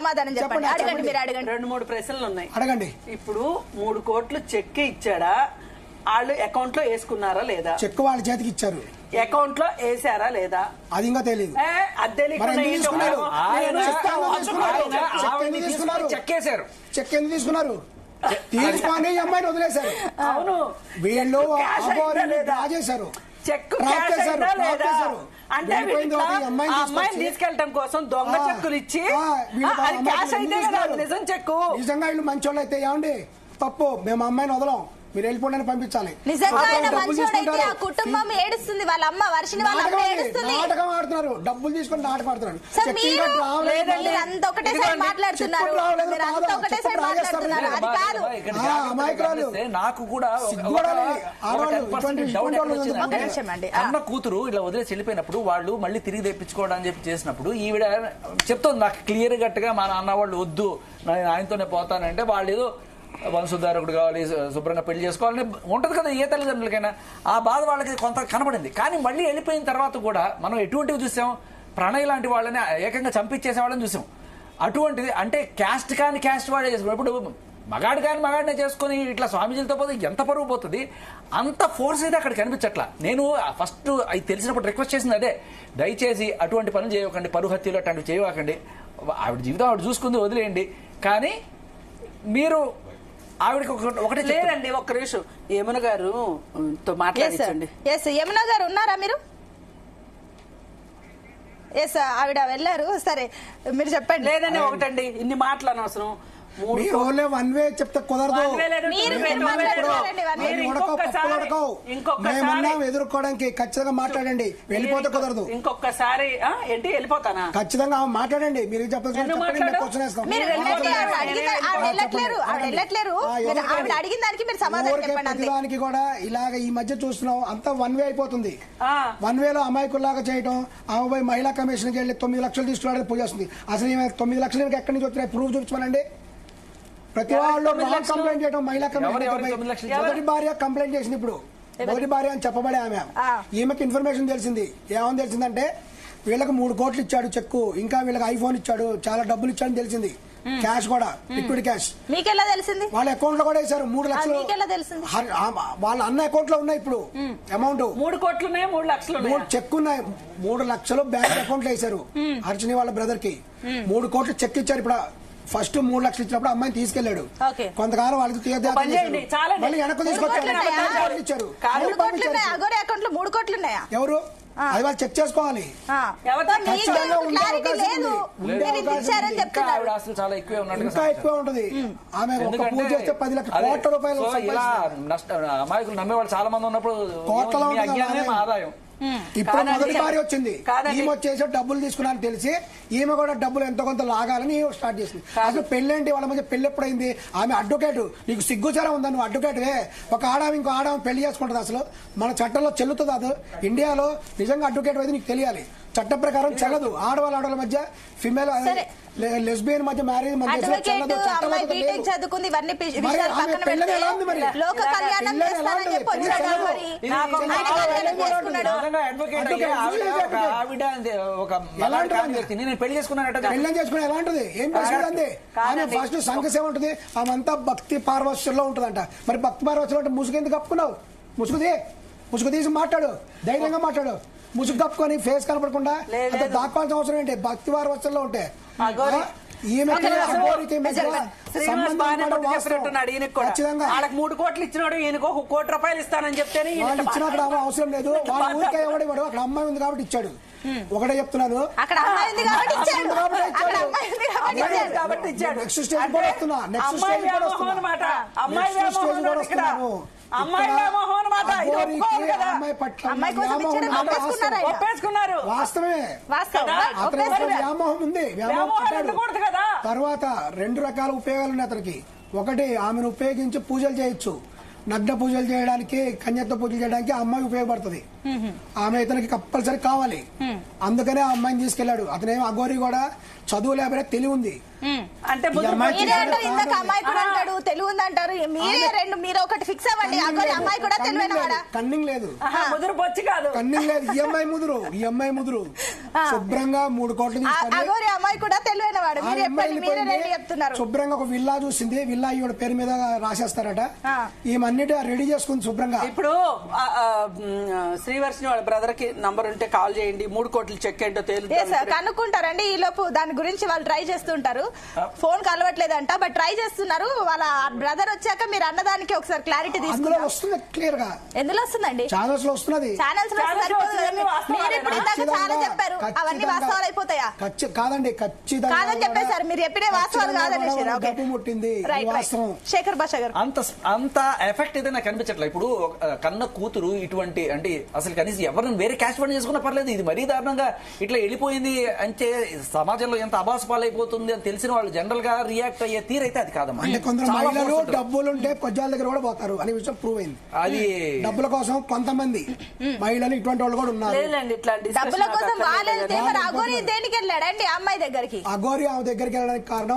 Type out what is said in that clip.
సమాధానం చెప్పండి. అడగండి, మీరు అడగండి. 2-3 ప్రశ్నలు ఉన్నాయి, అడగండి. ఇప్పుడు 3 కోట్లు చెక్ ఇచ్చాడా, వాళ్ళు అకౌంట్ లో వేసుకున్నారా లేదా? చెక్ వాళ్ళ చేతికి ఇచ్చారు, అకౌంట్ లో వేసారా లేదా అది ఇంకా తెలియదు. చెక్ వేసారు, చెక్ ఎందుకు తీసుకున్నారు? తీసుకొని అమ్మాయిని వదిలేశారు. అవును, వీళ్ళు రాజేశారు, చెక్ అంటే అమ్మాయిని తీసుకెళ్ళటం కోసం దొంగ చెక్కులు ఇచ్చి క్యాష్ అయితే నిజం చెక్కు. నిజంగా వీళ్ళు మంచోళ్ళు అయితే ఏమండి తప్పు, మేము అమ్మాయిని వదలం, మీరు వెళ్ళిపోండి పంపించాలి. కుటుంబం ఏడుస్తుంది, వాళ్ళ అమ్మ వర్షిని వాళ్ళ అమ్మ ఏడుస్తుంది. నాటకం ఆడుతున్నారు, డబ్బులు తీసుకొని నాటకం ఆడుతున్నారు. నాకు కూడా అన్న కూతురు ఇలా వదిలేసి వెళ్ళిపోయినప్పుడు వాళ్ళు మళ్ళీ తిరిగి తెప్పించుకోవడం అని చెప్పి చేసినప్పుడు ఈవిడ చెప్తుంది నాకు క్లియర్ గట్టుగా మా నాన్న వాళ్ళు వద్దు, నేను ఆయనతోనే పోతానంటే వాళ్ళు ఏదో వంశోద్ధారకుడు కావాలి, శుభ్రంగా పెళ్లి చేసుకోవాలని ఉంటది కదా ఏ తల్లిదండ్రులకైనా. ఆ బాధ వాళ్ళకి కొంత కనబడింది. కానీ మళ్ళీ వెళ్ళిపోయిన తర్వాత కూడా మనం ఎటువంటివి చూసాం, ప్రణయ్ లాంటి వాళ్ళని ఏకంగా చంపించేసే వాళ్ళని చూసాం. అటువంటిది అంటే క్యాస్ట్ కాని క్యాస్ట్ వాడే చేసుకో. ఇప్పుడు మగాడు కాని మగాడినే చేసుకుని ఇట్లా స్వామీజీలతో పోతే ఎంత పరువు పోతుంది. అంత ఫోర్స్ అయితే అక్కడ కనిపించట్లా. నేను ఫస్ట్ అది తెలిసినప్పుడు రిక్వెస్ట్ చేసింది అదే, దయచేసి అటువంటి పనులు చేయకండి, పరువు హత్యలు అటువంటివి చేయకండి, ఆవిడ జీవితం ఆవిడ చూసుకుంది వదిలేయండి. కానీ మీరు ఆవిడకి ఒకటి లేదండి, ఒక్క నిమిషం యమున గారు మాట్లాడండి. యమున గారు ఉన్నారా మీరు? ఆవిడ వెళ్ళారు. సరే మీరు చెప్పండి. లేదండి ఒకటండి, ఇన్ని మాటలు అనవసరం. వన్ వే చెప్తే కుదరదు, ఎదుర్కోవడానికి ఖచ్చితంగా మాట్లాడండి, వెళ్ళిపోతే కుదరదు. ఇంకొకసారి ఏంటి వెళ్ళిపోతానా? ఖచ్చితంగా మాట్లాడండి, మీరు ప్రతిదానికి కూడా ఇలాగ ఈ మధ్య చూస్తున్నాం, అంతా వన్ వే అయిపోతుంది. వన్ వేలో అమాయకుల్లాగా చేయడం, ఆమె మహిళా కమిషన్కి వెళ్ళి 9 లక్షలు తీసుకురావడానికి పూజ చేస్తుంది. అసలు 9 లక్షలు ఎక్కడి నుంచి వచ్చినాయి ప్రూఫ్ చూపించమనండి. ప్రతి వాళ్ళు కంప్లైంట్ చేయడం, మహిళా కమిషన్ మొదటి భార్య కంప్లైంట్ చేసింది. ఇప్పుడు మొదటి భార్య అని చెప్పబడే ఆమె, ఈమెకి ఇన్ఫర్మేషన్ తెలిసింది. ఏమని తెలిసిందంటే వీళ్ళకి 3 కోట్లు ఇచ్చాడు చెక్కు, ఇంకా వీళ్ళకి ఐఫోన్ ఇచ్చాడు, చాలా డబ్బులు ఇచ్చాడని తెలిసింది. క్యాష్ కూడా, లిక్విడ్ క్యాష్. మీకెలా తెలిసింది? వాళ్ళ అకౌంట్ లో కూడా వేశారు 3 లక్షలు. వాళ్ళ అన్న అకౌంట్ లో ఉన్నాయి ఇప్పుడు అమౌంట్ 3 కోట్లు, 3 లక్షలు చెక్ ఉన్నాయి. 3 లక్షలు బ్యాంక్ అకౌంట్ లో వేశారు. అర్చని వాళ్ళ బ్రదర్ కి 3 కోట్లు చెక్ ఇచ్చారు. ఇప్పుడు ఫస్ట్ 3 లక్షలు ఇచ్చినప్పుడు అమ్మాయిని తీసుకెళ్లాడు, కొంతకాలం వాళ్ళకి మళ్ళీ వెనక్కి తీసుకొచ్చారు. ఎవరు అది వాళ్ళు చెక్ చేసుకోవాలి. ఇంకా ఎక్కువ ఉంటది. ఆమె ఒక పూజ చేస్తే 10 లక్షల కోట్ల రూపాయలు. అమాయకులు నమ్మేవాళ్ళు చాలా మంది ఉన్నప్పుడు కోట్ల ఆదాయం. ఇప్పుడు మొదటి భార్య వచ్చింది, ఈమె వచ్చేసి డబ్బులు తీసుకున్నాను తెలిసి ఈమె కూడా డబ్బులు ఎంతో కొంత లాగాలని స్టార్ట్ చేసింది. అసలు పెళ్ళేంటి వాళ్ళ మధ్య పెళ్లి ఎప్పుడైంది? ఆమె అడ్వకేట్, నీకు సిగ్గుచారం ఉందా? నువ్వు అడ్వకేట్వే, ఒక ఆడామ ఇంకో ఆడామ పెళ్లి చేసుకుంటుంది. అసలు మన చట్టంలో చెల్లుతుంది అది? ఇండియాలో నిజంగా అడ్వకేట్ అయితే నీకు తెలియాలి, చట్ట ప్రకారం చెల్లదు. ఆడవాళ్ళ మధ్య ఫిమేల్ లెస్బియన్ మధ్య మ్యారేజ్ చదువుకుంది. పెళ్లి చేసుకుని ఎలాంటిది ఏం చేసింది? ఆమె ఫస్ట్ సంఘసేవ ఉంటుంది, ఆమెంతా భక్తి పార్వశ్యంలో ఉంటుందంట. మరి భక్తి పార్వశ్యంలో అంటే ముసుగు ఎందుకు కప్పుకున్నావు? ముసుగు తీసి మాట్లాడు, ధైర్యంగా మాట్లాడు. ముసుగు కప్పుకొని ఫేస్ కనపడకుండా దాక్కోవాల్సిన అవసరం ఏంటి? భక్తి పార్వశ్యంలో ఉంటే వాళ్ళకి 3 కోట్లు ఇచ్చినాడు, ఈయనకు 1 కోటి రూపాయలు ఇస్తానని చెప్తేనే ఇచ్చినప్పుడు అవసరం లేదు. వాళ్ళ ఊరికే ఎవడేవాడు, అక్కడ అమ్మాయి ఉంది కాబట్టి ఇచ్చాడు. ఒకటే చెప్తున్నాను, కాబట్టి ఇచ్చాడు. నెక్స్ట్ స్టేజ్ కూడా వస్తున్నా, నెక్స్ట్ స్టేజ్ కూడా వస్తున్నాను. వాస్తవమే, వ్యామోహం ఉంది. తర్వాత 2 రకాల ఉపయోగాలు ఉన్నాయి అతనికి. ఒకటి, ఆమెను ఉపయోగించి పూజలు చేయొచ్చు. నగ్న పూజలు చేయడానికి, కన్యత్వ పూజలు చేయడానికి ఆ అమ్మాయి ఉపయోగపడుతుంది. ఆమె ఇతనికి కంపల్సరీ కావాలి. అందుకనే ఆ అమ్మాయిని తీసుకెళ్లాడు. అతనేమో అఘోరి కూడా చదువు లేకపోతే తెలివి ఉంది. అంటే మీరే అంటారు ఇందాక అమ్మాయి కూడా అంటాడు తెలివి ఉంది అంటారు. మీరు ఒకటి ఫిక్స్ అవ్వండి. అమ్మాయి కూడా తెలివైన వాడా? కన్నింగ్ లేదు, ముదురు పొచ్చి కాదు, కన్నింగ్ లేదు. ఈఎంఐ ముదురు శుభ్రంగా 3 కోట్లు అఘోరి అమ్మాయి కూడా తెలివైన వాడు. మీరు చెప్పండి, మీరే రెడీ చెప్తున్నారు. శుభ్రంగా ఒక విల్లా చూసింది. విల్లా ఈవిడ పేరు మీద రాసేస్తారట. ఈమెన్నిటి రెడీ చేసుకుంది శుభ్రంగా. ఇప్పుడు శ్రీవర్షిని వాళ్ళ బ్రదర్ కి నంబర్ ఉంటే కాల్ చేయండి. 3 కోట్లు చెక్ ఏంటో తేలుతుంది. కనుక్కుంటారండి. ఈ లోపు దాని గురించి వాళ్ళు ట్రై చేస్తుంటారు. ఫోన్ కలవట్లేదంట, బట్ ట్రై చేస్తున్నారు. వాళ్ళ బ్రదర్ వచ్చాక మీరు అన్నదానికి ఒకసారి క్లారిటీ తీసుకున్నారు. వస్తుంది క్లియర్ గా. ఎందులో వస్తుందండి? ఛానల్స్ లో వస్తున్నది. ఛానల్స్ లో మీరు ఇప్పుడు ఇందాక చాలా చెప్పారు, అవన్నీ వాస్తవాలు అయిపోతాయా? కాదండి, ఖచ్చితంగా కాదని చెప్పేశారు. మీరు చెప్పిన వాస్తవాలు కాదని ముట్టింది. శేఖర్ భాష గారు అంత ఎఫెక్ట్ అయితే నాకు అనిపించట్లేదు. ఇప్పుడు కన్న కూతురు ఇటువంటి అంటే అసలు కనీసం ఎవరిని వేరే క్యాష్ ఫండ్ చేసుకున్నా పర్లేదు, ఇది మరీ దారుణంగా ఇట్లా వెళ్ళిపోయింది అంటే సమాజంలో ఎంత అబాస్ పాలైపోతుంది అని తెలిసిన వాళ్ళు జనరల్ గా రియాక్ట్ అయ్యే తీరైతే అది కాదమ్మా. అంటే కొందరు మహిళలు డబ్బులుంటే కొజ్జాల దగ్గర కూడా పోతారు అనే విషయం ప్రూవ్ అయింది. అది డబ్బుల కోసం కొంతమంది మహిళలు ఇటువంటి వాళ్ళు కూడా ఉన్నారు. డబ్బుల కోసం అఘోరి దేనికి వెళ్ళాడండి అమ్మాయి దగ్గరికి? అఘోరి ఆమె దగ్గరికి వెళ్ళడానికి కారణం